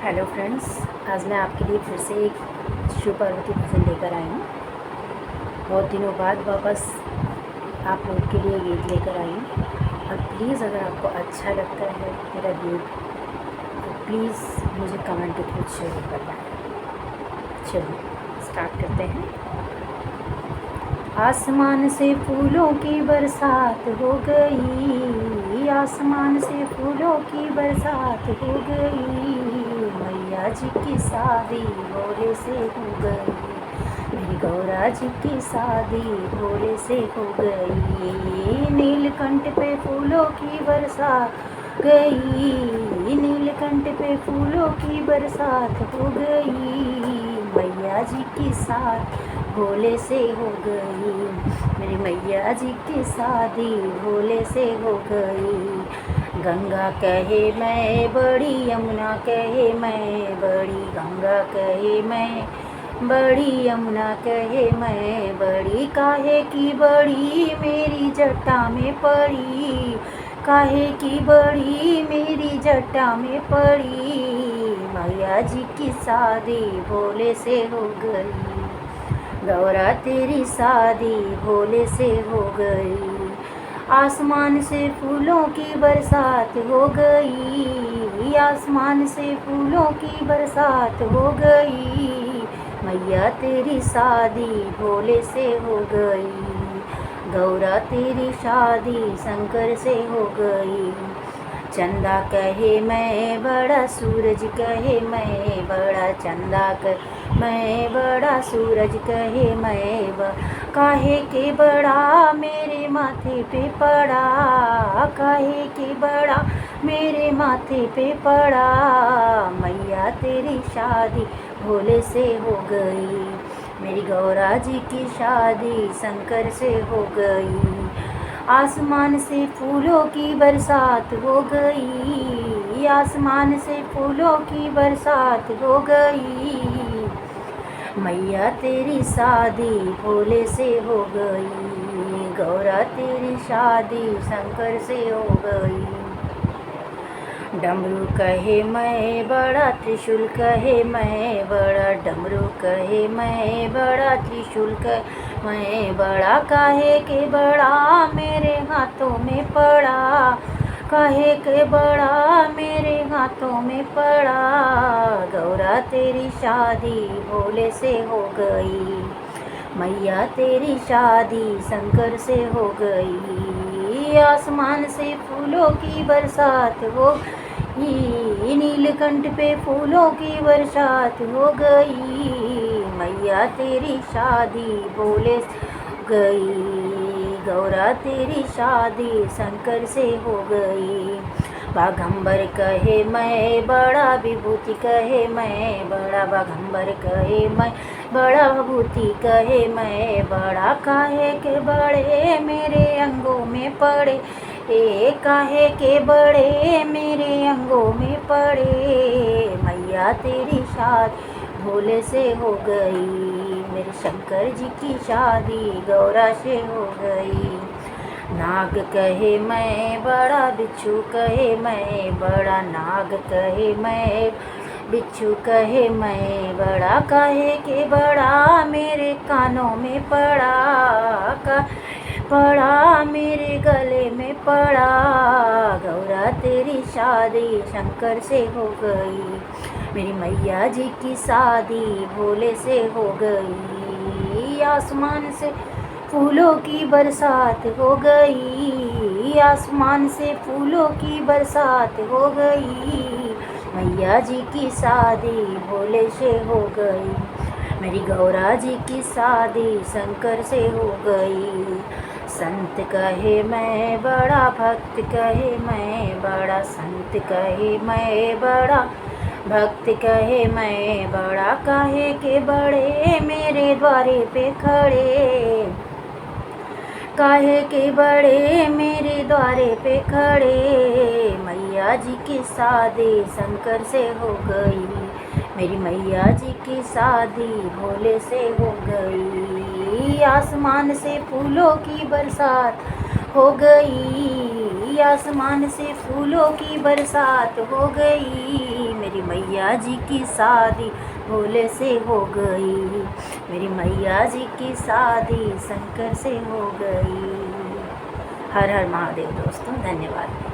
Hello friends, आज मैं आपके लिए फिर से एक शिव पार्वती भजन लेकर आई हूँ। बहुत दिनों बाद वापस आप लोग के लिए गीत लेकर आई हूँ। और प्लीज़ अगर आपको अच्छा लगता है मेरा गीत तो प्लीज़ मुझे कमेंट के थ्रू ज़रूर बताएं। चलिए स्टार्ट करते हैं। आसमान से फूलों की बरसात हो गई, आसमान से फूलों की बरसात हो गई, मैया जी की शादी भोले से हो गई, मेरी गौरा जी की शादी भोले से हो गई। नीलकंठ पे फूलों की बरसात गई, नीलकंठ पे फूलों की बरसात हो गई, मैया जी की शादी भोले से हो गई, मेरी मैया जी की शादी भोले से हो गई। गंगा कहे मैं बड़ी, यमुना कहे मैं बड़ी, गंगा कहे मैं बड़ी, यमुना कहे मैं बड़ी, काहे की बड़ी मेरी जटा में पड़ी, काहे की बड़ी मेरी जटा में पड़ी, मैया जी की शादी भोले से हो गई, गौरा तेरी शादी भोले से हो गई। आसमान से फूलों की बरसात हो गई, आसमान से फूलों की बरसात हो गई, मैया तेरी शादी भोले से हो गई, गौरा तेरी शादी शंकर से हो गई। चंदा कहे मैं बड़ा, सूरज कहे मैं बड़ा, चंदा कहे मैं बड़ा, सूरज कहे मैं काहे के बड़ा मेरे माथे पे पड़ा, काहे के बड़ा मेरे माथे पे पड़ा, मैया तेरी शादी भोले से हो गई, मेरी गौरा जी की शादी शंकर से हो गई। आसमान से फूलों की बरसात हो गई, आसमान से फूलों की बरसात हो गई, मैया तेरी शादी भोले से हो गई, गौरा तेरी शादी शंकर से हो गई। डमरू कहे मैं बड़ा, त्रिशूल कहे मैं बड़ा, डमरू कहे मैं बड़ा, त्रिशूल कहे मैं बड़ा, काहे के बड़ा मेरे हाथों में पड़ा, काहे के बड़ा मेरे हाथों में पड़ा, गौरा तेरी शादी भोले से हो गई, मैया तेरी शादी शंकर से हो गई। आसमान से फूलों की बरसात हो, नीलकंठ पे फूलों की बरसात हो गई, मैया तेरी शादी भोले से हो गई, गौरा तेरी शादी शंकर से हो गई। बाघंबर कहे मैं बड़ा, विभूति कहे मैं बड़ा, बाघंबर कहे मैं बड़ा, विभूति कहे मैं बड़ा, काहे के बड़े मेरे अंगों में पड़े, काहे के बड़े मेरे अंगों में पड़े, मैया तेरी शादी भोले से हो गई, मेरे शंकर जी की शादी गौरा से हो गई। नाग कहे मैं बड़ा, बिच्छू कहे मैं बड़ा, नाग कहे मैं बिच्छू कहे मैं बड़ा, काहे के बड़ा मेरे कानों में पड़ा, पड़ा मेरे गले में पड़ा, गौरा तेरी शादी शंकर से हो गई, मेरी मैया जी की शादी भोले से हो गई। आसमान से फूलों की बरसात हो गई, आसमान से फूलों की बरसात हो गई, मैया जी की शादी भोले से हो गई, मेरी गौरा जी की शादी शंकर से हो गई। संत कहे मैं बड़ा, भक्त कहे मैं बड़ा, संत कहे मैं बड़ा, भक्त कहे मैं बड़ा, काहे के बड़े मेरे द्वारे पे खड़े, काहे के बड़े मेरे द्वारे पे खड़े, मैया जी की शादी शंकर से हो गई, मेरी मैया जी की शादी भोले से हो गई। आसमान से फूलों की बरसात हो गई, आसमान से फूलों की बरसात हो गई, मेरी मैया जी की शादी भोले से हो गई, मेरी मैया जी की शादी शंकर से हो गई। हर हर महादेव दोस्तों, धन्यवाद।